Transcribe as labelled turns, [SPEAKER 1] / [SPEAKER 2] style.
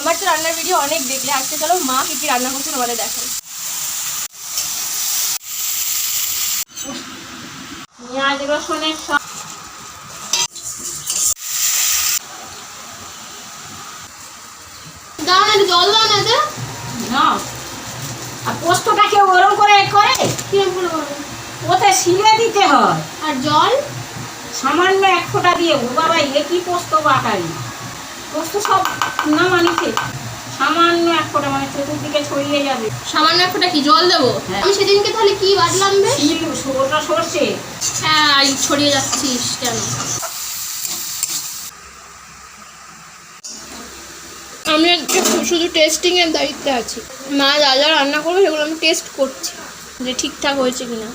[SPEAKER 1] আমার তো রান্নার ভিডিও অনেক দেখলে, আজকে চলো মা কি কি রান্না করছে তোমাদের দেখাই।
[SPEAKER 2] পেঁয়াজ রসুনের সব
[SPEAKER 1] দাও না, জল দাও না দে।
[SPEAKER 2] নাও। আর পোস্তটাকে ওরম করে করে
[SPEAKER 1] কিরম করে করবো?
[SPEAKER 2] ওতে শিলে দিতে হয়।
[SPEAKER 1] আর জল
[SPEAKER 2] সামান্য 1 ফোঁটা দিয়ে। ও বাবা, এ কি পোস্ত বাটাই! পোস্ত সব না মানিছে, সামান্য 1 ফোঁটা, মানে চতুর্দিকে ছড়িয়ে যাবে।
[SPEAKER 1] সামান্য এক ফোঁটা কি জল দেবো?
[SPEAKER 2] হ্যাঁ।
[SPEAKER 1] আমি সেদিনকে তাহলে কি বাটলাম বেশ?
[SPEAKER 2] ওটা সর্ষে।
[SPEAKER 1] হ্যাঁ, ছড়িয়ে যাচ্ছিস কেন? আমি আজকে শুধু টেস্টিং এর দায়িত্বে আছি। মা যা যা রান্না করবে সেগুলো আমি টেস্ট করছি যে ঠিকঠাক হয়েছে কিনা।